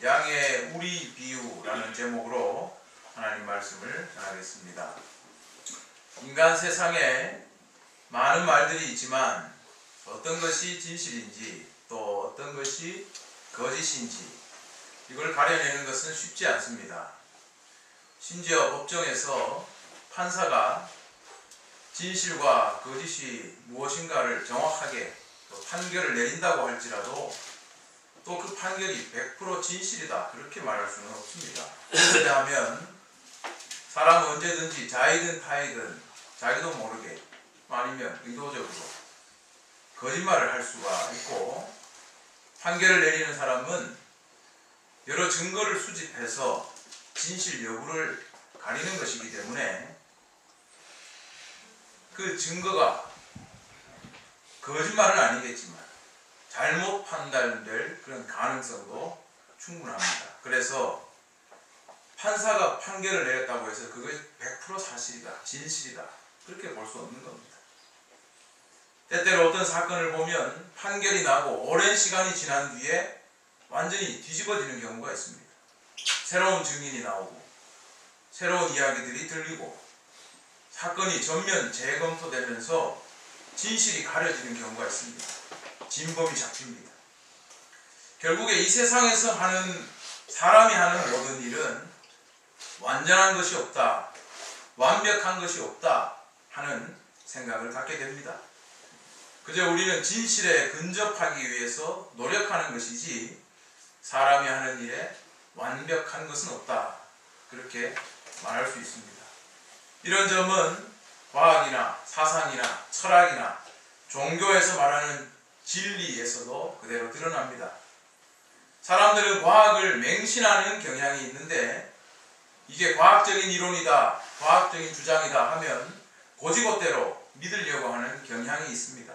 양의 우리 비유라는 제목으로 하나님 말씀을 전하겠습니다. 인간 세상에 많은 말들이 있지만 어떤 것이 진실인지 또 어떤 것이 거짓인지 이걸 가려내는 것은 쉽지 않습니다. 심지어 법정에서 판사가 진실과 거짓이 무엇인가를 정확하게 판결을 내린다고 할지라도 또 그 판결이 100% 진실이다 그렇게 말할 수는 없습니다. 왜냐하면 사람은 언제든지 자이든 타이든 자기도 모르게 아니면 의도적으로 거짓말을 할 수가 있고, 판결을 내리는 사람은 여러 증거를 수집해서 진실 여부를 가리는 것이기 때문에 그 증거가 거짓말은 아니겠지만 잘못 판단될 그런 가능성도 충분합니다. 그래서 판사가 판결을 내렸다고 해서 그것이 100% 사실이다, 진실이다 그렇게 볼 수 없는 겁니다. 때때로 어떤 사건을 보면 판결이 나고 오랜 시간이 지난 뒤에 완전히 뒤집어지는 경우가 있습니다. 새로운 증인이 나오고 새로운 이야기들이 들리고 사건이 전면 재검토되면서 진실이 가려지는 경우가 있습니다. 진범이 잡힙니다. 결국에 이 세상에서 하는 사람이 하는 모든 일은 완전한 것이 없다, 완벽한 것이 없다 하는 생각을 갖게 됩니다. 그저 우리는 진실에 근접하기 위해서 노력하는 것이지 사람이 하는 일에 완벽한 것은 없다 그렇게 말할 수 있습니다. 이런 점은 과학이나 사상이나 철학이나 종교에서 말하는 진리에서도 그대로 드러납니다. 사람들은 과학을 맹신하는 경향이 있는데 이게 과학적인 이론이다, 과학적인 주장이다 하면 곧이곧대로 믿으려고 하는 경향이 있습니다.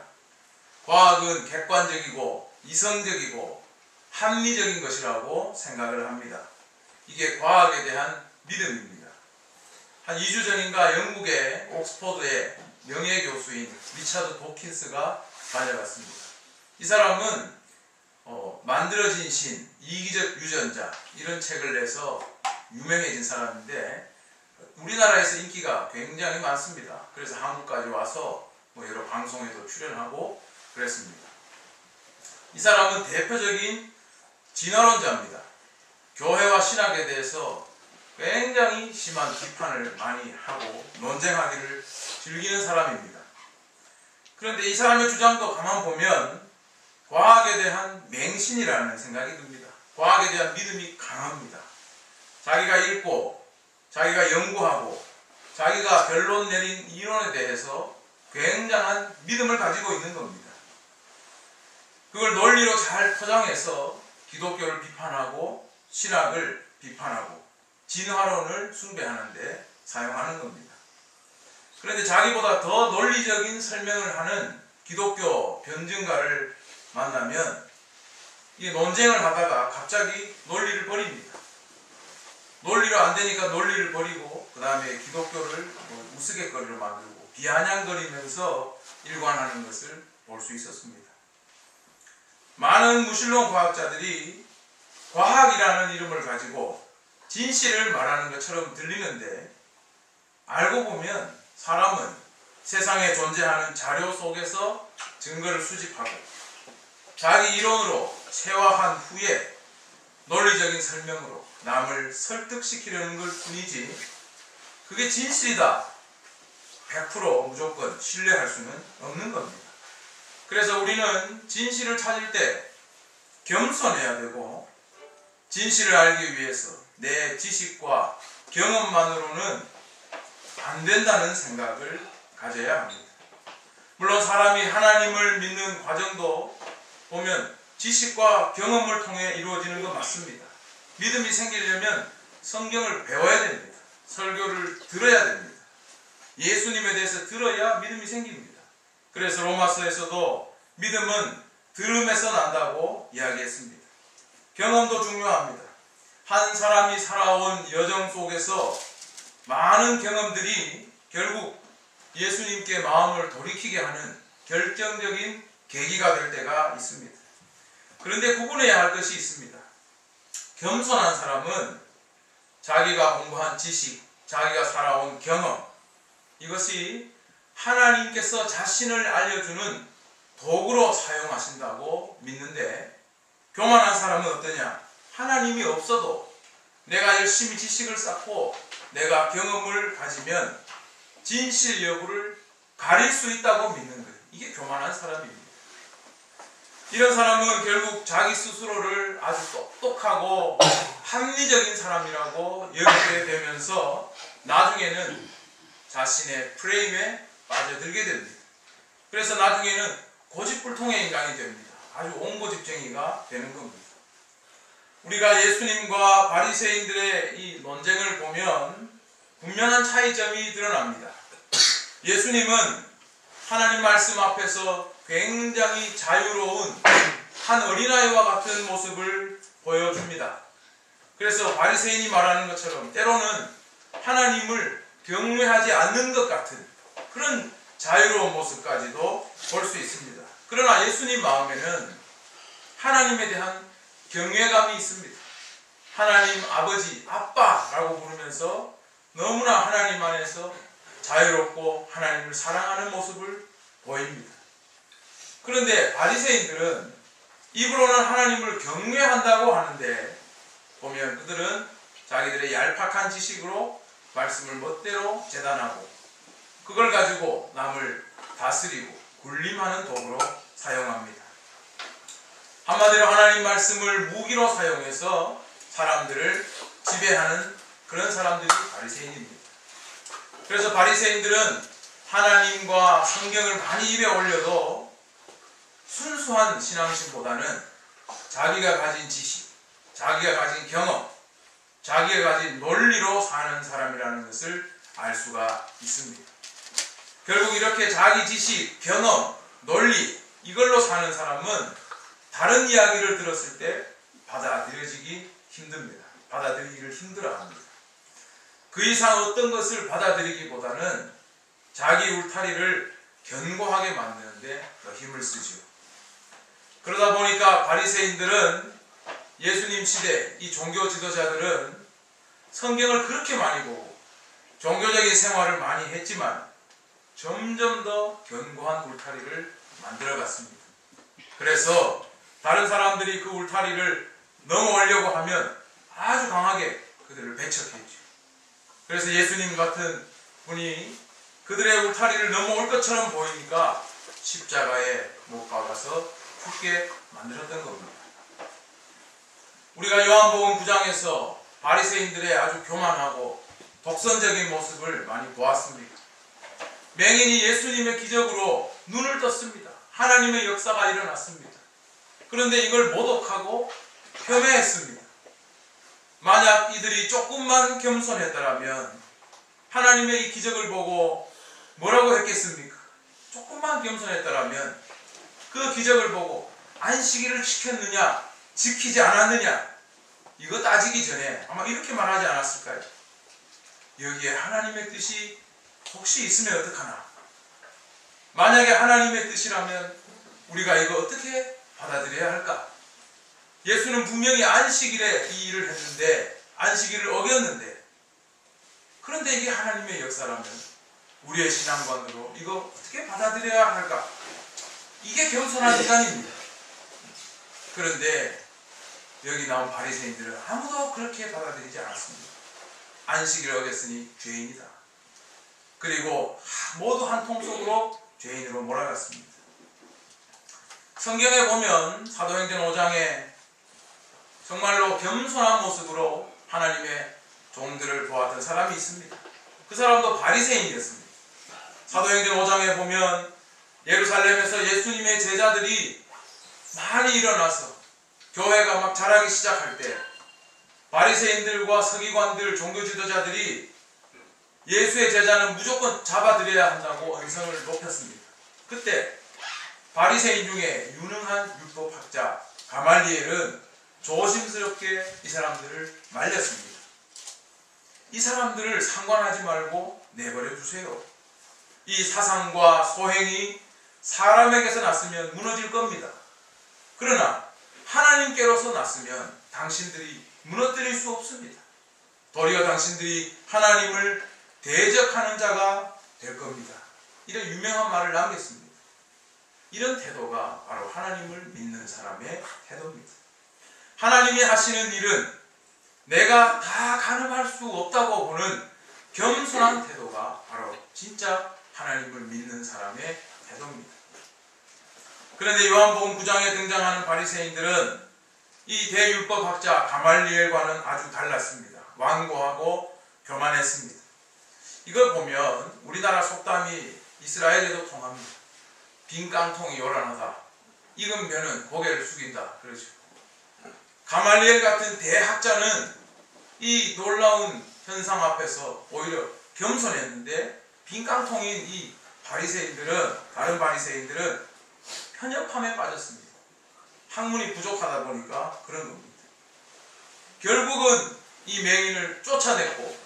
과학은 객관적이고 이성적이고 합리적인 것이라고 생각을 합니다. 이게 과학에 대한 믿음입니다. 한 2주 전인가 영국의 옥스퍼드의 명예교수인 리차드 도킨스가 다녀갔습니다. 이 사람은 만들어진 신, 이기적 유전자 이런 책을 내서 유명해진 사람인데 우리나라에서 인기가 굉장히 많습니다. 그래서 한국까지 와서 여러 방송에도 출연하고 그랬습니다. 이 사람은 대표적인 진화론자입니다. 교회와 신학에 대해서 굉장히 심한 비판을 많이 하고 논쟁하기를 즐기는 사람입니다. 그런데 이 사람의 주장도 가만 보면 과학에 대한 맹신이라는 생각이 듭니다. 과학에 대한 믿음이 강합니다. 자기가 읽고 자기가 연구하고 자기가 결론 내린 이론에 대해서 굉장한 믿음을 가지고 있는 겁니다. 그걸 논리로 잘 포장해서 기독교를 비판하고 신학을 비판하고 진화론을 숭배하는데 사용하는 겁니다. 그런데 자기보다 더 논리적인 설명을 하는 기독교 변증가를 만나면 이 논쟁을 하다가 갑자기 논리를 버립니다. 논리로 안 되니까 논리를 버리고 그 다음에 기독교를 우스갯거리로 만들고 비아냥거리면서 일관하는 것을 볼 수 있었습니다. 많은 무신론 과학자들이 과학이라는 이름을 가지고 진실을 말하는 것처럼 들리는데 알고 보면 사람은 세상에 존재하는 자료 속에서 증거를 수집하고 자기 이론으로 체화한 후에 논리적인 설명으로 남을 설득시키려는 것 뿐이지 그게 진실이다 100% 무조건 신뢰할 수는 없는 겁니다. 그래서 우리는 진실을 찾을 때 겸손해야 되고 진실을 알기 위해서 내 지식과 경험만으로는 안 된다는 생각을 가져야 합니다. 물론 사람이 하나님을 믿는 과정도 보면 지식과 경험을 통해 이루어지는 건 맞습니다. 믿음이 생기려면 성경을 배워야 됩니다. 설교를 들어야 됩니다. 예수님에 대해서 들어야 믿음이 생깁니다. 그래서 로마서에서도 믿음은 들음에서 난다고 이야기했습니다. 경험도 중요합니다. 한 사람이 살아온 여정 속에서 많은 경험들이 결국 예수님께 마음을 돌이키게 하는 결정적인 계기가 될 때가 있습니다. 그런데 구분해야 할 것이 있습니다. 겸손한 사람은 자기가 공부한 지식, 자기가 살아온 경험, 이것이 하나님께서 자신을 알려주는 도구로 사용하신다고 믿는데, 교만한 사람은 어떠냐? 하나님이 없어도 내가 열심히 지식을 쌓고 내가 경험을 가지면 진실 여부를 가릴 수 있다고 믿는 거예요. 이게 교만한 사람입니다. 이런 사람은 결국 자기 스스로를 아주 똑똑하고 합리적인 사람이라고 여기게 되면서 나중에는 자신의 프레임에 빠져들게 됩니다. 그래서 나중에는 고집불통의 인간이 됩니다. 아주 옹고집쟁이가 되는 겁니다. 우리가 예수님과 바리새인들의 이 논쟁을 보면 분명한 차이점이 드러납니다. 예수님은 하나님 말씀 앞에서 굉장히 자유로운 한 어린아이와 같은 모습을 보여줍니다. 그래서 바리새인이 말하는 것처럼 때로는 하나님을 경외하지 않는 것 같은 그런 자유로운 모습까지도 볼 수 있습니다. 그러나 예수님 마음에는 하나님에 대한 경외감이 있습니다. 하나님 아버지, 아빠라고 부르면서 너무나 하나님 안에서 자유롭고 하나님을 사랑하는 모습을 보입니다. 그런데 바리새인들은 입으로는 하나님을 경외한다고 하는데 보면 그들은 자기들의 얄팍한 지식으로 말씀을 멋대로 재단하고 그걸 가지고 남을 다스리고 군림하는 도구로 사용합니다. 한마디로 하나님 말씀을 무기로 사용해서 사람들을 지배하는 그런 사람들이 바리새인입니다. 그래서 바리새인들은 하나님과 성경을 많이 입에 올려도 순수한 신앙심보다는 자기가 가진 지식, 자기가 가진 경험, 자기가 가진 논리로 사는 사람이라는 것을 알 수가 있습니다. 결국 이렇게 자기 지식, 경험, 논리 이걸로 사는 사람은 다른 이야기를 들었을 때 받아들여지기 힘듭니다. 받아들이기를 힘들어합니다. 그 이상 어떤 것을 받아들이기보다는 자기 울타리를 견고하게 만드는데 더 힘을 쓰죠. 그러다 보니까 바리새인들은 예수님 시대 이 종교 지도자들은 성경을 그렇게 많이 보고 종교적인 생활을 많이 했지만 점점 더 견고한 울타리를 만들어갔습니다. 그래서 다른 사람들이 그 울타리를 넘어오려고 하면 아주 강하게 그들을 배척했죠. 그래서 예수님 같은 분이 그들의 울타리를 넘어올 것처럼 보이니까 십자가에 못 박아서 죽게 만들었던 겁니다. 우리가 요한복음 9장에서 바리새인들의 아주 교만하고 독선적인 모습을 많이 보았습니다. 맹인이 예수님의 기적으로 눈을 떴습니다. 하나님의 역사가 일어났습니다. 그런데 이걸 모독하고 폄훼했습니다. 만약 이들이 조금만 겸손했더라면 하나님의 이 기적을 보고 뭐라고 했겠습니까? 조금만 겸손했더라면 그 기적을 보고 안식일을 지켰느냐 지키지 않았느냐 이거 따지기 전에 아마 이렇게 말하지 않았을까요? 여기에 하나님의 뜻이 혹시 있으면 어떡하나? 만약에 하나님의 뜻이라면 우리가 이거 어떻게 받아들여야 할까? 예수는 분명히 안식일에 이 일을 했는데 안식일을 어겼는데 그런데 이게 하나님의 역사라면 우리의 신앙관으로 이거 어떻게 받아들여야 할까? 이게 겸손한 인간입니다. 그런데 여기 나온 바리새인들은 아무도 그렇게 받아들이지 않았습니다. 안식일을 어겼으니 죄인이다. 그리고 모두 한 통속으로 죄인으로 몰아갔습니다. 성경에 보면 사도행전 5장에 정말로 겸손한 모습으로 하나님의 종들을 보았던 사람이 있습니다. 그 사람도 바리새인이었습니다. 사도행전 5장에 보면 예루살렘에서 예수님의 제자들이 많이 일어나서 교회가 막 자라기 시작할 때 바리새인들과 서기관들, 종교 지도자들이 예수의 제자는 무조건 잡아들여야 한다고 언성을 높였습니다. 그때 바리새인 중에 유능한 율법학자 가말리엘은 조심스럽게 이 사람들을 말렸습니다. 이 사람들을 상관하지 말고 내버려 두세요. 이 사상과 소행이 사람에게서 났으면 무너질 겁니다. 그러나 하나님께로서 났으면 당신들이 무너뜨릴 수 없습니다. 도리어 당신들이 하나님을 대적하는 자가 될 겁니다. 이런 유명한 말을 남겼습니다. 이런 태도가 바로 하나님을 믿는 사람의 태도입니다. 하나님이 하시는 일은 내가 다 가늠할 수 없다고 보는 겸손한 태도가 바로 진짜 하나님을 믿는 사람의 태도입니다. 그런데 요한복음 9장에 등장하는 바리새인들은 이 대율법학자 가말리엘과는 아주 달랐습니다. 완고하고 교만했습니다. 이걸 보면 우리나라 속담이 이스라엘에도 통합니다. 빈 깡통이 요란하다. 익은 벼는 고개를 숙인다. 그러죠. 가말리엘 같은 대학자는 이 놀라운 현상 앞에서 오히려 겸손했는데 빈 깡통인 이 바리새인들은, 다른 바리새인들은 편협함에 빠졌습니다. 학문이 부족하다 보니까 그런 겁니다. 결국은 이 맹인을 쫓아냈고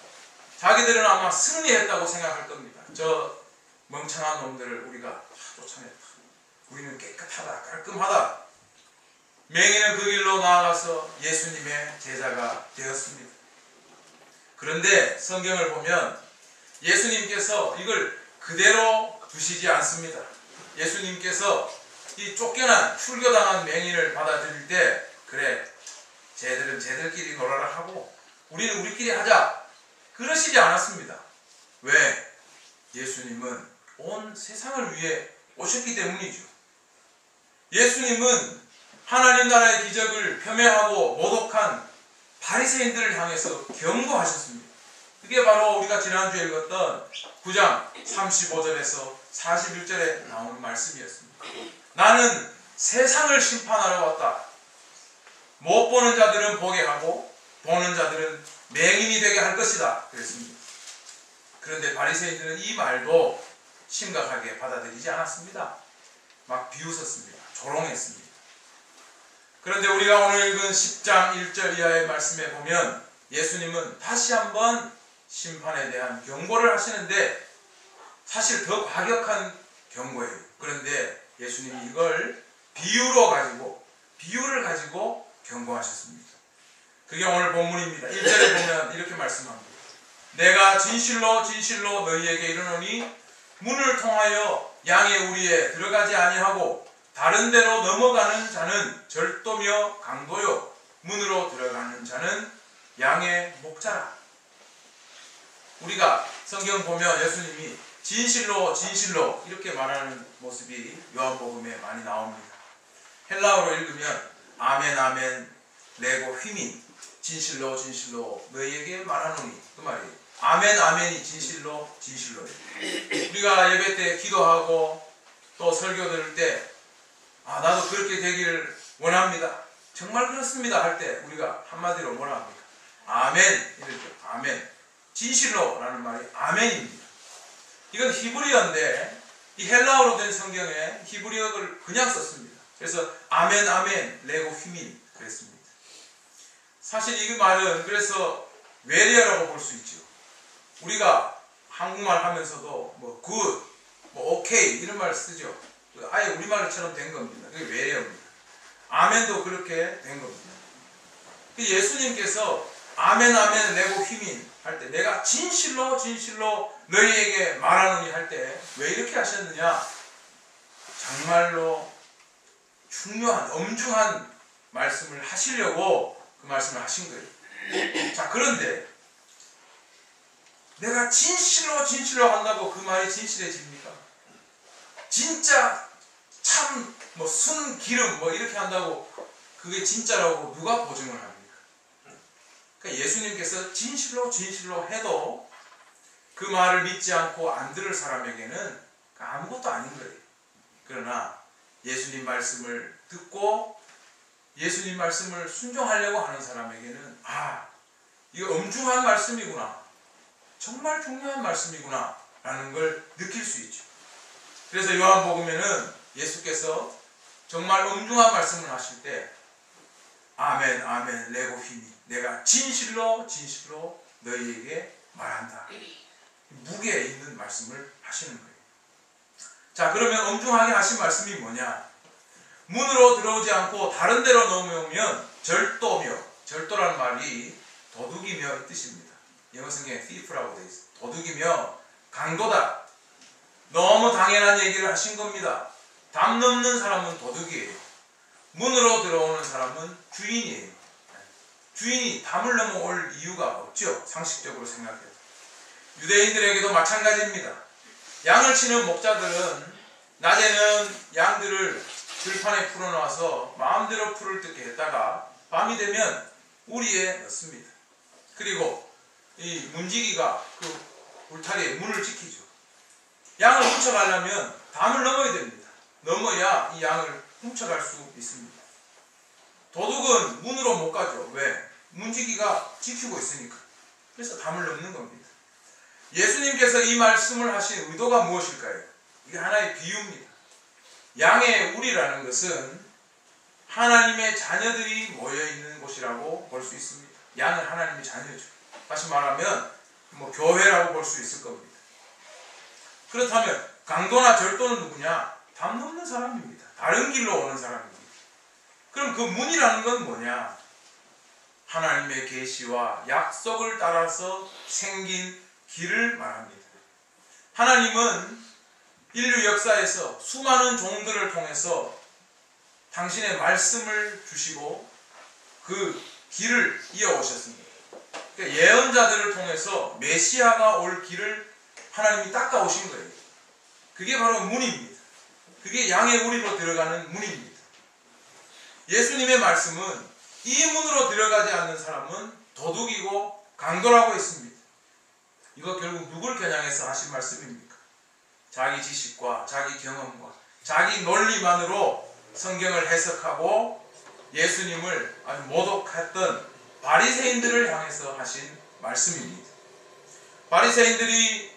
자기들은 아마 승리했다고 생각할 겁니다. 저 멍청한 놈들을 우리가 다 쫓아냈다. 우리는 깨끗하다, 깔끔하다. 맹인은 그 길로 나아가서 예수님의 제자가 되었습니다. 그런데 성경을 보면 예수님께서 이걸 그대로 두시지 않습니다. 예수님께서 이 쫓겨난, 출교당한 맹인을 받아들일 때, 그래, 쟤들은 쟤들끼리 놀아라 하고 우리는 우리끼리 하자, 그러시지 않았습니다. 왜? 예수님은 온 세상을 위해 오셨기 때문이죠. 예수님은 하나님 나라의 기적을 폄훼하고 모독한 바리새인들을 향해서 경고하셨습니다. 그게 바로 우리가 지난주에 읽었던 9장 35절에서 41절에 나오는 말씀이었습니다. 나는 세상을 심판하러 왔다. 못 보는 자들은 보게 하고 보는 자들은 맹인이 되게 할 것이다. 그랬습니다. 그런데 바리새인들은 이 말도 심각하게 받아들이지 않았습니다. 막 비웃었습니다. 조롱했습니다. 그런데 우리가 오늘 읽은 10장 1절 이하의 말씀에 보면 예수님은 다시 한번 심판에 대한 경고를 하시는데 사실 더 과격한 경고예요. 그런데 예수님이 이걸 비유를 가지고 경고하셨습니다. 그게 오늘 본문입니다. 1절에 보면 이렇게 말씀합니다. 내가 진실로 진실로 너희에게 이르노니 문을 통하여 양의 우리에 들어가지 아니하고 다른 데로 넘어가는 자는 절도며 강도요 문으로 들어가는 자는 양의 목자라. 우리가 성경 보면 예수님이 진실로 진실로 이렇게 말하는 모습이 요한복음에 많이 나옵니다. 헬라어로 읽으면 아멘 아멘 레고 휘민, 진실로 진실로 너희에게 말하노니, 그 말이에요. 아멘 아멘이 진실로 진실로예요. 우리가 예배 때 기도하고 또 설교 들을 때 나도 그렇게 되기를 원합니다, 정말 그렇습니다 할 때 우리가 한마디로 뭐라 합니까? 아멘. 이렇게 아멘. 진실로 라는 말이 아멘입니다. 이건 히브리어인데 이 헬라어로 된 성경에 히브리어를 그냥 썼습니다. 그래서 아멘 아멘 레고 휘민 그랬습니다. 사실 이 말은 그래서 외래어라고 볼 수 있죠. 우리가 한국말 하면서도 뭐 굿, 뭐 오케이 이런 말 쓰죠. 아예 우리말처럼 된 겁니다. 그게 외래어입니다. 아멘도 그렇게 된 겁니다. 예수님께서 아멘 아멘 레고 휘민 할 때 내가 진실로 진실로 너희에게 말하노니 할 때 왜 이렇게 하셨느냐? 정말로 중요한 엄중한 말씀을 하시려고 그 말씀을 하신 거예요. 자, 그런데 내가 진실로 진실로 한다고 그 말이 진실해집니까? 진짜 참 뭐 순 기름 뭐 이렇게 한다고 그게 진짜라고 누가 보증을 합니까? 그러니까 예수님께서 진실로 진실로 해도 그 말을 믿지 않고 안 들을 사람에게는 아무것도 아닌 거예요. 그러나 예수님 말씀을 듣고 예수님 말씀을 순종하려고 하는 사람에게는 이거 엄중한 말씀이구나, 정말 중요한 말씀이구나 라는 걸 느낄 수 있죠. 그래서 요한복음에는 예수께서 정말 엄중한 말씀을 하실 때 아멘 아멘 레고 휘미 내가 진실로 진실로 너희에게 말한다, 무게 있는 말씀을 하시는 거예요. 자, 그러면 엄중하게 하신 말씀이 뭐냐? 문으로 들어오지 않고 다른 데로 넘어오면 절도며 절도라는 말이 도둑이며 이 뜻입니다. 영어 성경에 thief라고 되어 있어요. 도둑이며 강도다. 너무 당연한 얘기를 하신 겁니다. 담 넘는 사람은 도둑이에요. 문으로 들어오는 사람은 주인이에요. 주인이 담을 넘어올 이유가 없죠. 상식적으로 생각해도. 유대인들에게도 마찬가지입니다. 양을 치는 목자들은 낮에는 양들을 들판에 풀어놔서 마음대로 풀을 뜯게 했다가 밤이 되면 우리에 넣습니다. 그리고 이 문지기가 그 울타리에 문을 지키죠. 양을 훔쳐가려면 담을 넘어야 됩니다. 넘어야 이 양을 훔쳐갈 수 있습니다. 도둑은 문으로 못 가죠. 왜? 문지기가 지키고 있으니까. 그래서 담을 넘는 겁니다. 예수님께서 이 말씀을 하신 의도가 무엇일까요? 이게 하나의 비유입니다. 양의 우리라는 것은 하나님의 자녀들이 모여있는 곳이라고 볼 수 있습니다. 양은 하나님의 자녀죠. 다시 말하면 교회라고 볼 수 있을 겁니다. 그렇다면 강도나 절도는 누구냐? 담 넘는 사람입니다. 다른 길로 오는 사람입니다. 그럼 그 문이라는 건 뭐냐? 하나님의 계시와 약속을 따라서 생긴 길을 말합니다. 하나님은 인류 역사에서 수많은 종들을 통해서 당신의 말씀을 주시고 그 길을 이어오셨습니다. 그러니까 예언자들을 통해서 메시아가 올 길을 하나님이 닦아오신 거예요. 그게 바로 문입니다. 그게 양의 우리로 들어가는 문입니다. 예수님의 말씀은 이 문으로 들어가지 않는 사람은 도둑이고 강도라고 했습니다. 이거 결국 누굴 겨냥해서 하신 말씀입니까? 자기 지식과 자기 경험과 자기 논리만으로 성경을 해석하고 예수님을 아주 모독했던 바리새인들을 향해서 하신 말씀입니다. 바리새인들이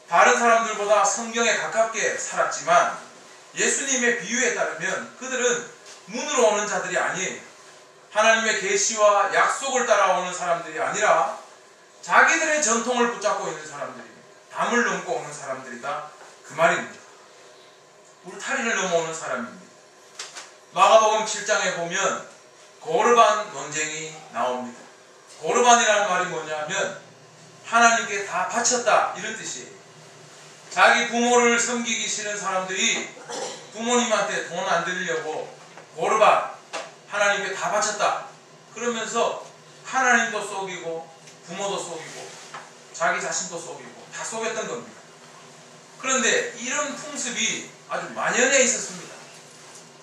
다른 사람들보다 성경에 가깝게 살았지만 예수님의 비유에 따르면 그들은 문으로 오는 자들이 아니에요. 하나님의 계시와 약속을 따라오는 사람들이 아니라 자기들의 전통을 붙잡고 있는 사람들입니다. 담을 넘고 오는 사람들이다. 그 말입니다. 울타리를 넘어오는 사람입니다. 마가복음 7장에 보면 고르반 논쟁이 나옵니다. 고르반이라는 말이 뭐냐면 하나님께 다 바쳤다 이런 뜻이에요. 자기 부모를 섬기기 싫은 사람들이 부모님한테 돈 안 드리려고 고르반 하나님께 다 바쳤다 그러면서 하나님도 속이고 부모도 속이고 자기 자신도 속이고 다 속였던 겁니다. 그런데 이런 풍습이 아주 만연해 있었습니다.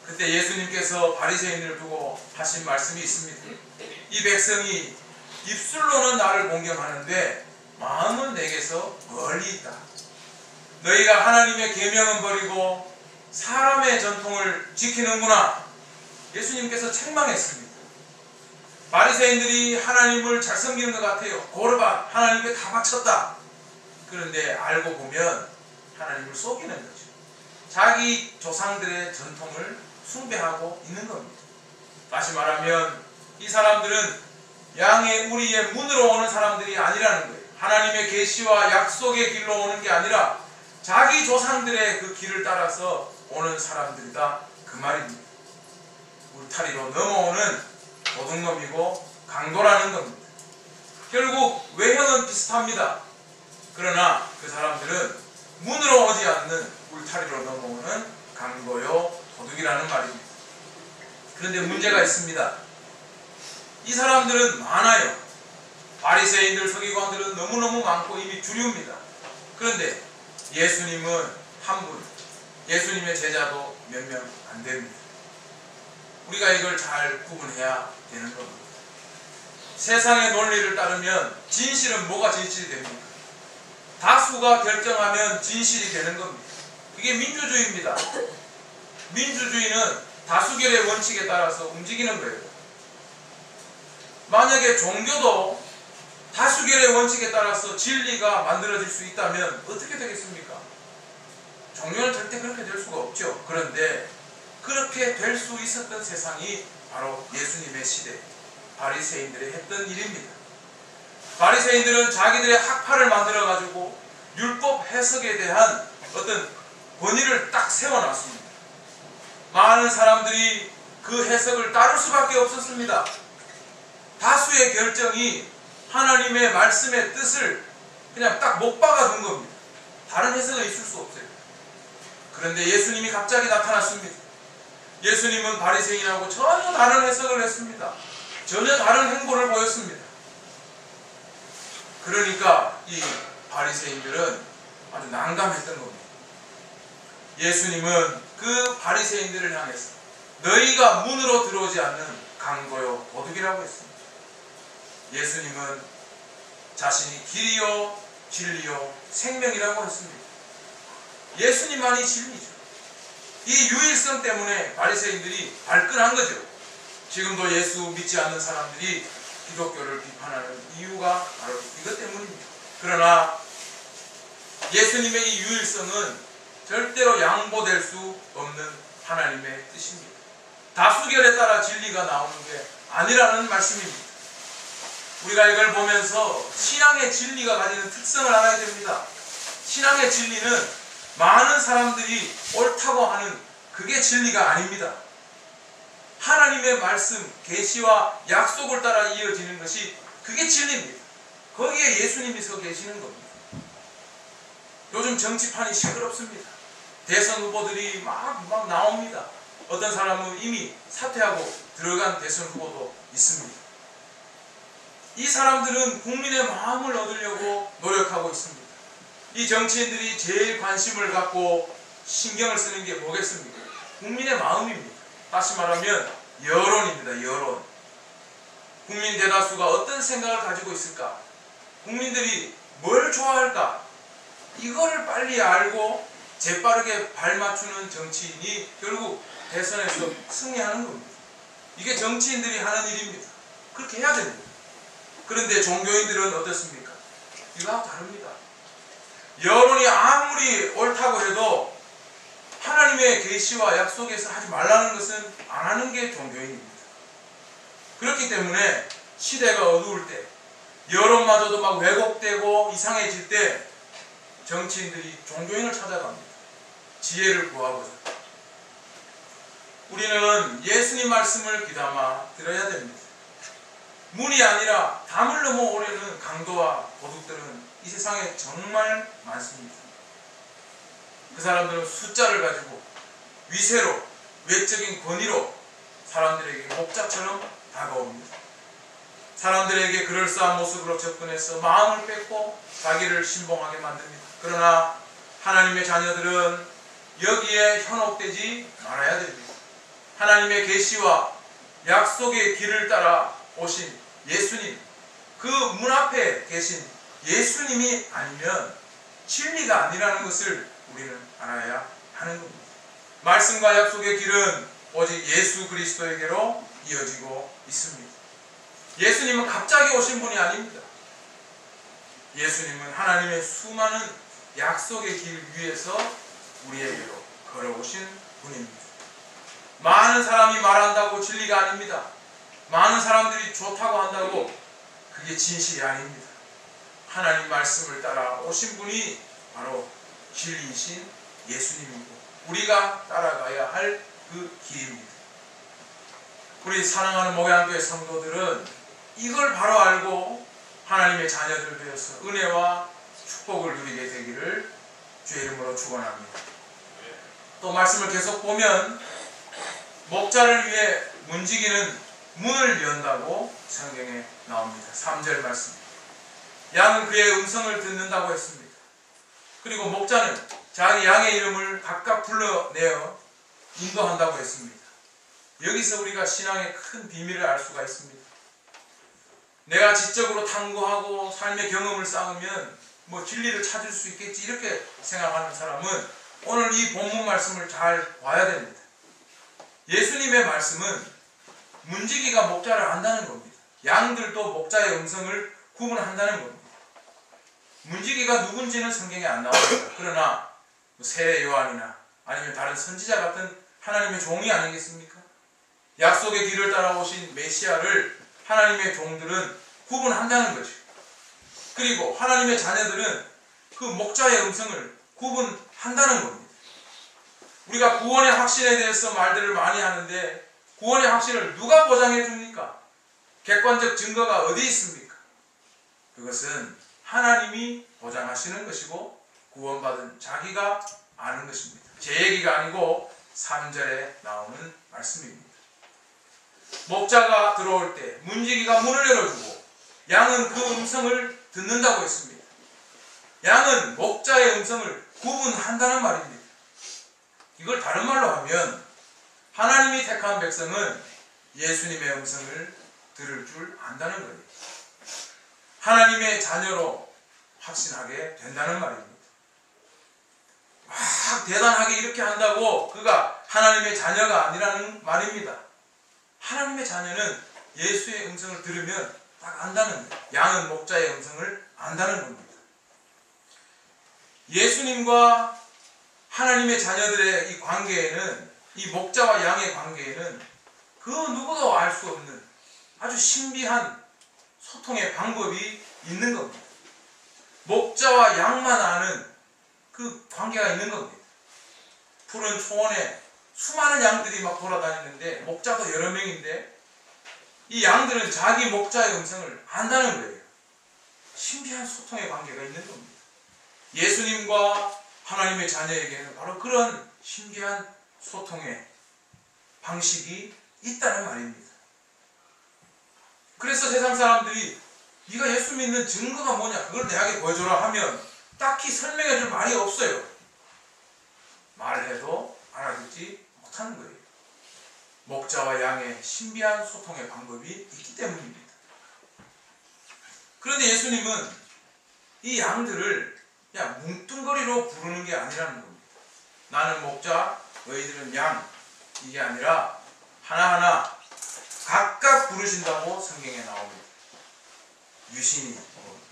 그때 예수님께서 바리새인을 두고 하신 말씀이 있습니다. 이 백성이 입술로는 나를 공경하는데 마음은 내게서 멀리 있다. 너희가 하나님의 계명은 버리고 사람의 전통을 지키는구나. 예수님께서 책망했습니다. 바리새인들이 하나님을 잘 섬기는 것 같아요. 고르반 하나님께 다 바쳤다. 그런데 알고 보면 하나님을 속이는 거죠. 자기 조상들의 전통을 숭배하고 있는 겁니다. 다시 말하면 이 사람들은 양의 우리의 문으로 오는 사람들이 아니라는 거예요. 하나님의 계시와 약속의 길로 오는 게 아니라 자기 조상들의 그 길을 따라서 오는 사람들이다. 그 말입니다. 울타리로 넘어오는 도둑놈이고 강도라는 겁니다. 결국 외형은 비슷합니다. 그러나 그 사람들은 문으로 오지 않는 울타리로 넘어오는 강도요 도둑이라는 말입니다. 그런데 문제가 있습니다. 이 사람들은 많아요. 바리새인들, 서기관들은 너무너무 많고 이미 주류입니다. 그런데 예수님은 한 분, 예수님의 제자도 몇 명 안 됩니다. 우리가 이걸 잘 구분해야 되는 겁니다. 세상의 논리를 따르면 진실은 뭐가 진실이 됩니까? 다수가 결정하면 진실이 되는 겁니다. 그게 민주주의입니다. 민주주의는 다수결의 원칙에 따라서 움직이는 거예요. 만약에 종교도 다수결의 원칙에 따라서 진리가 만들어질 수 있다면 어떻게 되겠습니까? 종교는 절대 그렇게 될 수가 없죠. 그런데 그렇게 될 수 있었던 세상이 바로 예수님의 시대 바리새인들이 했던 일입니다. 바리새인들은 자기들의 학파를 만들어 가지고 율법 해석에 대한 어떤 권위를 딱 세워놨습니다. 많은 사람들이 그 해석을 따를 수밖에 없었습니다. 다 예수의 결정이 하나님의 말씀의 뜻을 그냥 딱 못 박아둔 겁니다. 다른 해석은 있을 수 없어요. 그런데 예수님이 갑자기 나타났습니다. 예수님은 바리새인하고 전혀 다른 해석을 했습니다. 전혀 다른 행보를 보였습니다. 그러니까 이 바리새인들은 아주 난감했던 겁니다. 예수님은 그 바리새인들을 향해서 너희가 문으로 들어오지 않는 강도요 도둑이라고 했습니다. 예수님은 자신이 길이요 진리요 생명이라고 했습니다. 예수님만이 진리죠. 이 유일성 때문에 바리새인들이 발끈한 거죠. 지금도 예수 믿지 않는 사람들이 기독교를 비판하는 이유가 바로 이것 때문입니다. 그러나 예수님의 이 유일성은 절대로 양보될 수 없는 하나님의 뜻입니다. 다수결에 따라 진리가 나오는 게 아니라는 말씀입니다. 우리가 이걸 보면서 신앙의 진리가 가지는 특성을 알아야 됩니다. 신앙의 진리는 많은 사람들이 옳다고 하는 그게 진리가 아닙니다. 하나님의 말씀, 계시와 약속을 따라 이어지는 것이 그게 진리입니다. 거기에 예수님이 서 계시는 겁니다. 요즘 정치판이 시끄럽습니다. 대선 후보들이 막 나옵니다. 어떤 사람은 이미 사퇴하고 들어간 대선 후보도 있습니다. 이 사람들은 국민의 마음을 얻으려고 노력하고 있습니다. 이 정치인들이 제일 관심을 갖고 신경을 쓰는 게 뭐겠습니까? 국민의 마음입니다. 다시 말하면 여론입니다. 여론. 국민 대다수가 어떤 생각을 가지고 있을까? 국민들이 뭘 좋아할까? 이거를 빨리 알고 재빠르게 발맞추는 정치인이 결국 대선에서 승리하는 겁니다. 이게 정치인들이 하는 일입니다. 그렇게 해야 됩니다. 그런데 종교인들은 어떻습니까? 이거하고 다릅니다. 여론이 아무리 옳다고 해도 하나님의 계시와 약속에서 하지 말라는 것은 안 하는 게 종교인입니다. 그렇기 때문에 시대가 어두울 때, 여론마저도 막 왜곡되고 이상해질 때 정치인들이 종교인을 찾아갑니다. 지혜를 구하고자. 우리는 예수님 말씀을 귀담아 들어야 됩니다. 문이 아니라 담을 넘어오려는 강도와 도둑들은 이 세상에 정말 많습니다. 그 사람들은 숫자를 가지고 위세로, 외적인 권위로 사람들에게 목자처럼 다가옵니다. 사람들에게 그럴싸한 모습으로 접근해서 마음을 뺏고 자기를 신봉하게 만듭니다. 그러나 하나님의 자녀들은 여기에 현혹되지 말아야 됩니다. 하나님의 계시와 약속의 길을 따라 오신 예수님, 그 문 앞에 계신 예수님이 아니면 진리가 아니라는 것을 우리는 알아야 하는 겁니다. 말씀과 약속의 길은 오직 예수 그리스도에게로 이어지고 있습니다. 예수님은 갑자기 오신 분이 아닙니다. 예수님은 하나님의 수많은 약속의 길 위에서 우리에게로 걸어오신 분입니다. 많은 사람이 말한다고 진리가 아닙니다. 많은 사람들이 좋다고 한다고 그게 진실이 아닙니다. 하나님 말씀을 따라 오신 분이 바로 진리이신 예수님이고 우리가 따라가야 할 그 길입니다. 우리 사랑하는 목양교회 성도들은 이걸 바로 알고 하나님의 자녀들 되어서 은혜와 축복을 누리게 되기를 주의 이름으로 축원합니다. 또 말씀을 계속 보면 목자를 위해 문지기는 문을 연다고 성경에 나옵니다. 3절 말씀. 양은 그의 음성을 듣는다고 했습니다. 그리고 목자는 자기 양의 이름을 각각 불러내어 인도한다고 했습니다. 여기서 우리가 신앙의 큰 비밀을 알 수가 있습니다. 내가 지적으로 탐구하고 삶의 경험을 쌓으면 뭐 진리를 찾을 수 있겠지 이렇게 생각하는 사람은 오늘 이 본문 말씀을 잘 봐야 됩니다. 예수님의 말씀은 문지기가 목자를 안다는 겁니다. 양들도 목자의 음성을 구분한다는 겁니다. 문지기가 누군지는 성경에 안 나옵니다. 그러나 세례 요한이나 아니면 다른 선지자 같은 하나님의 종이 아니겠습니까? 약속의 길을 따라오신 메시아를 하나님의 종들은 구분한다는 거죠. 그리고 하나님의 자녀들은 그 목자의 음성을 구분한다는 겁니다. 우리가 구원의 확신에 대해서 말들을 많이 하는데 구원의 확신을 누가 보장해 줍니까? 객관적 증거가 어디 있습니까? 그것은 하나님이 보장하시는 것이고 구원받은 자기가 아는 것입니다. 제 얘기가 아니고 3절에 나오는 말씀입니다. 목자가 들어올 때 문지기가 문을 열어주고 양은 그 음성을 듣는다고 했습니다. 양은 목자의 음성을 구분한다는 말입니다. 이걸 다른 말로 하면 하나님이 택한 백성은 예수님의 음성을 들을 줄 안다는 거예요. 하나님의 자녀로 확신하게 된다는 말입니다. 막 대단하게 이렇게 한다고 그가 하나님의 자녀가 아니라는 말입니다. 하나님의 자녀는 예수의 음성을 들으면 딱 안다는 거예요. 양은 목자의 음성을 안다는 겁니다. 예수님과 하나님의 자녀들의 이 관계에는, 이 목자와 양의 관계에는 그 누구도 알 수 없는 아주 신비한 소통의 방법이 있는 겁니다. 목자와 양만 아는 그 관계가 있는 겁니다. 푸른 초원에 수많은 양들이 막 돌아다니는데 목자도 여러 명인데 이 양들은 자기 목자의 음성을 안다는 거예요. 신비한 소통의 관계가 있는 겁니다. 예수님과 하나님의 자녀에게는 바로 그런 신비한 소통의 방식이 있다는 말입니다. 그래서 세상 사람들이 네가 예수 믿는 증거가 뭐냐, 그걸 내게 보여줘라 하면 딱히 설명해 줄 말이 없어요. 말을 해도 알아듣지 못하는 거예요. 목자와 양의 신비한 소통의 방법이 있기 때문입니다. 그런데 예수님은 이 양들을 그냥 뭉뚱거리로 부르는 게 아니라는 겁니다. 나는 목자, 너희들은 양, 이게 아니라 하나하나 각각 부르신다고 성경에 나옵니다. 유신이,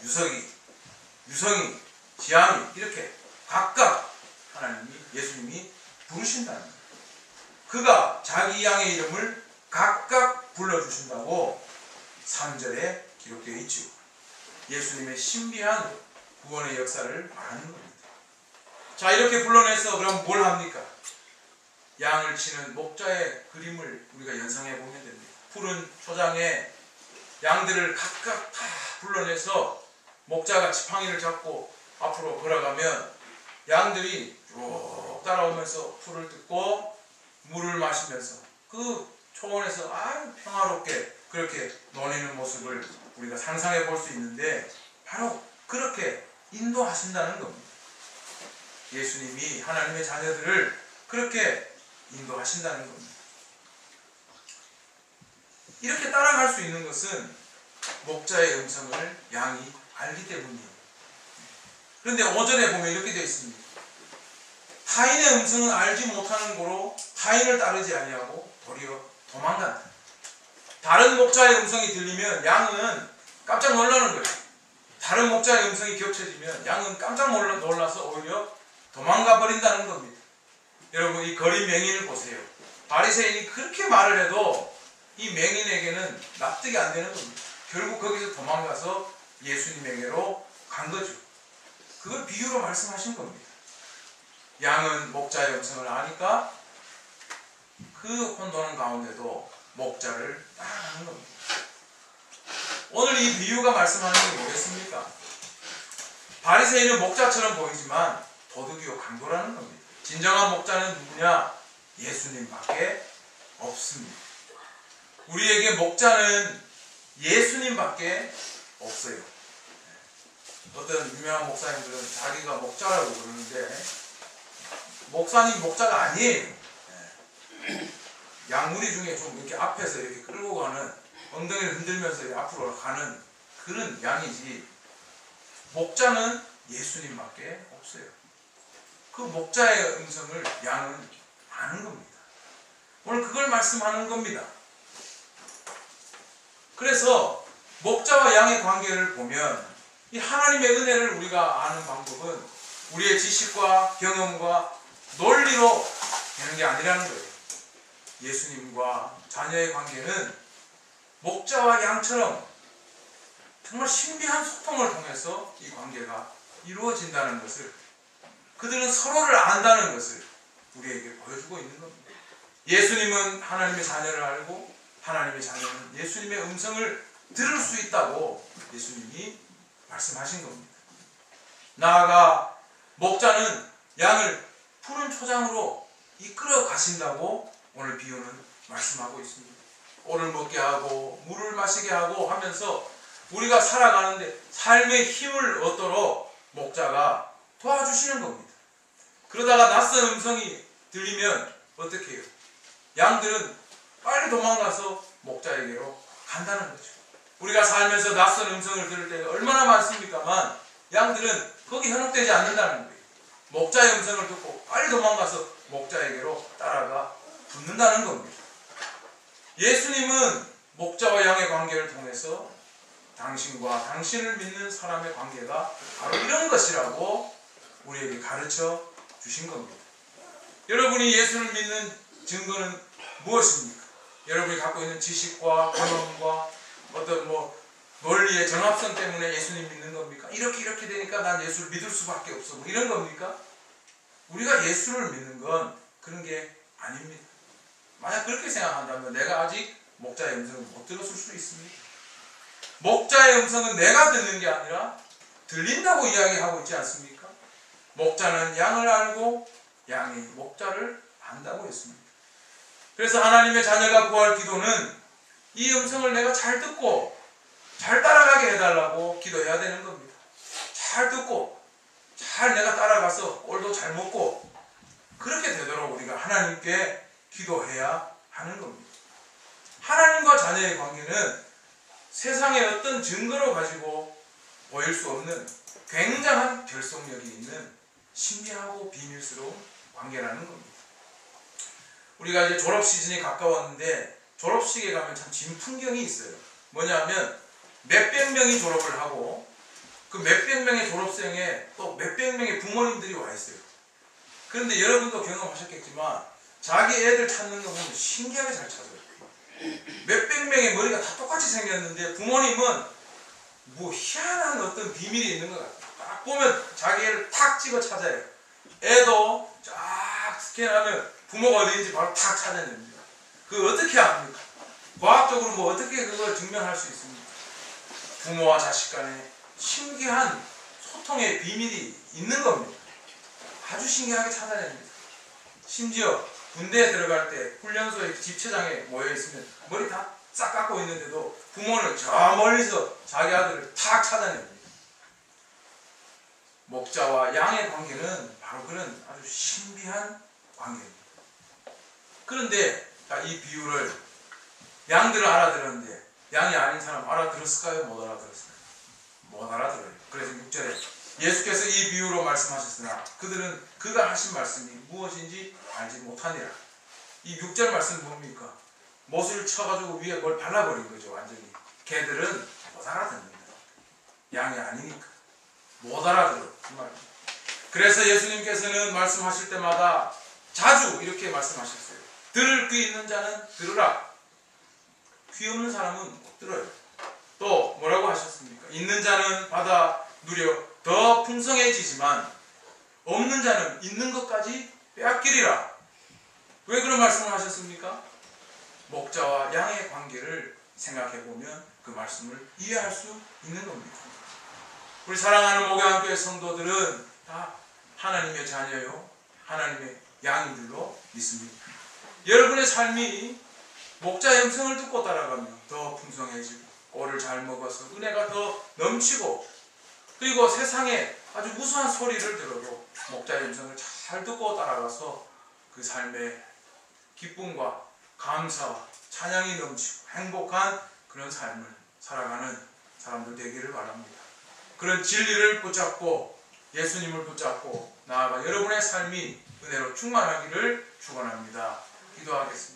유성이, 지암이 이렇게 각각 하나님이, 예수님이 부르신다는 거예요. 그가 자기 양의 이름을 각각 불러주신다고 3절에 기록되어 있죠. 예수님의 신비한 구원의 역사를 말하는 겁니다. 자, 이렇게 불러내서 그럼 뭘 합니까? 양을 치는 목자의 그림을 우리가 연상해 보면 됩니다. 푸른 초장에 양들을 각각 다 불러내서 목자가 지팡이를 잡고 앞으로 걸어가면 양들이 쭉 따라오면서 풀을 뜯고 물을 마시면서 그 초원에서 아주 평화롭게 그렇게 노니는 모습을 우리가 상상해 볼 수 있는데 바로 그렇게 인도하신다는 겁니다. 예수님이 하나님의 자녀들을 그렇게 인도하신다는 겁니다. 이렇게 따라갈 수 있는 것은 목자의 음성을 양이 알기 때문이에요. 그런데 5절에 보면 이렇게 되어 있습니다. 타인의 음성은 알지 못하는 고로 타인을 따르지 아니하고 도리어 도망간다. 다른 목자의 음성이 들리면 양은 깜짝 놀라는 거예요. 다른 목자의 음성이 겹쳐지면 양은 깜짝 놀라서 오히려 도망가 버린다는 겁니다. 여러분, 이 거리 맹인을 보세요. 바리새인이 그렇게 말을 해도 이 맹인에게는 납득이 안 되는 겁니다. 결국 거기서 도망가서 예수님에게로 간 거죠. 그걸 비유로 말씀하신 겁니다. 양은 목자의 음성을 아니까 그 혼돈한 가운데도 목자를 따라가는 겁니다. 오늘 이 비유가 말씀하는 게 뭐겠습니까? 바리새인은 목자처럼 보이지만 도둑이요 강도라는 겁니다. 진정한 목자는 누구냐? 예수님밖에 없습니다. 우리에게 목자는 예수님밖에 없어요. 어떤 유명한 목사님들은 자기가 목자라고 그러는데 목사님 목자가 아니에요. 양무리 중에 좀 이렇게 앞에서 이렇게 끌고 가는, 엉덩이를 흔들면서 이렇게 앞으로 가는 그런 양이지, 목자는 예수님밖에 없어요. 그 목자의 음성을 양은 아는 겁니다. 오늘 그걸 말씀하는 겁니다. 그래서 목자와 양의 관계를 보면 이 하나님의 은혜를 우리가 아는 방법은 우리의 지식과 경험과 논리로 되는 게 아니라는 거예요. 예수님과 자녀의 관계는 목자와 양처럼 정말 신비한 소통을 통해서 이 관계가 이루어진다는 것을, 그들은 서로를 안다는 것을 우리에게 보여주고 있는 겁니다. 예수님은 하나님의 자녀를 알고 하나님의 자녀는 예수님의 음성을 들을 수 있다고 예수님이 말씀하신 겁니다. 나아가 목자는 양을 푸른 초장으로 이끌어 가신다고 오늘 비유는 말씀하고 있습니다. 오를 먹게 하고 물을 마시게 하고 하면서 우리가 살아가는데 삶의 힘을 얻도록 목자가 도와주시는 겁니다. 그러다가 낯선 음성이 들리면 어떻게 해요? 양들은 빨리 도망가서 목자에게로 간다는 거죠. 우리가 살면서 낯선 음성을 들을 때가 얼마나 많습니까만 양들은 거기 현혹되지 않는다는 거예요. 목자의 음성을 듣고 빨리 도망가서 목자에게로 따라가 붙는다는 겁니다. 예수님은 목자와 양의 관계를 통해서 당신과 당신을 믿는 사람의 관계가 바로 이런 것이라고 우리에게 가르쳐 주신 겁니다. 여러분이 예수를 믿는 증거는 무엇입니까? 여러분이 갖고 있는 지식과 경험과 어떤 논리의 정합성 때문에 예수님 믿는 겁니까? 이렇게 되니까 난 예수를 믿을 수밖에 없어. 이런 겁니까? 우리가 예수를 믿는 건 그런 게 아닙니다. 만약 그렇게 생각한다면 내가 아직 목자의 음성을 못 들었을 수 있습니다. 목자의 음성은 내가 듣는 게 아니라 들린다고 이야기하고 있지 않습니까? 목자는 양을 알고 양이 목자를 안다고 했습니다. 그래서 하나님의 자녀가 구할 기도는 이 음성을 내가 잘 듣고 잘 따라가게 해달라고 기도해야 되는 겁니다. 잘 듣고 잘 내가 따라가서 꼴도 잘 먹고 그렇게 되도록 우리가 하나님께 기도해야 하는 겁니다. 하나님과 자녀의 관계는 세상의 어떤 증거로 가지고 보일 수 없는 굉장한 결속력이 있는 신비하고 비밀스러운 관계라는 겁니다. 우리가 이제 졸업 시즌이 가까웠는데 졸업식에 가면 참 진풍경이 있어요. 뭐냐면 몇백 명이 졸업을 하고 그 몇백 명의 졸업생에 또 몇백 명의 부모님들이 와 있어요. 그런데 여러분도 경험하셨겠지만 자기 애들 찾는 거 보면 신기하게 잘 찾아요. 몇백 명의 머리가 다 똑같이 생겼는데 부모님은 뭐 희한한 어떤 비밀이 있는 것 같아요. 딱 보면 자기 애를 탁 찍어 찾아요. 애도 쫙 스캔하면 부모가 어디인지 바로 탁 찾아냅니다. 그거 어떻게 압니까? 과학적으로 뭐 어떻게 그걸 증명할 수 있습니까? 부모와 자식 간에 신기한 소통의 비밀이 있는 겁니다. 아주 신기하게 찾아냅니다. 심지어 군대에 들어갈 때 훈련소의 집체장에 모여있으면 머리 다 싹 깎고 있는데도 부모는 저 멀리서 자기 아들을 탁 찾아냅니다. 목자와 양의 관계는 바로 그런 아주 신비한 관계입니다. 그런데 이 비유를 양들은 알아들었는데 양이 아닌 사람 알아들었을까요? 못 알아들었을까요? 못 알아들어요. 그래서 6절에 예수께서 이 비유로 말씀하셨으나 그들은 그가 하신 말씀이 무엇인지 알지 못하니라. 이 6절 말씀은 뭡니까? 못을 쳐가지고 위에 뭘 발라버린 거죠. 완전히. 개들은 못 알아듣는다. 양이 아니니까 못 알아들어. 그 말입니다. 그래서 예수님께서는 말씀하실 때마다 자주 이렇게 말씀하셨어요. 들을 귀 있는 자는 들으라. 귀 없는 사람은 못 들어요. 또 뭐라고 하셨습니까? 있는 자는 받아 누려 더 풍성해지지만 없는 자는 있는 것까지 빼앗기리라. 왜 그런 말씀을 하셨습니까? 목자와 양의 관계를 생각해보면 그 말씀을 이해할 수 있는 겁니다. 우리 사랑하는 목양교회 성도들은 다 하나님의 자녀요, 하나님의 양인 줄로 믿습니다. 여러분의 삶이 목자의 음성을 듣고 따라가면 더 풍성해지고 꼴을 잘 먹어서 은혜가 더 넘치고 그리고 세상에 아주 무수한 소리를 들어도 목자의 음성을 잘 듣고 따라가서 그 삶의 기쁨과 감사와 찬양이 넘치고 행복한 그런 삶을 살아가는 사람들 되기를 바랍니다. 그런 진리를 붙잡고 예수님을 붙잡고 나아가 여러분의 삶이 은혜로 충만하기를 축원합니다. 기도하겠습니다.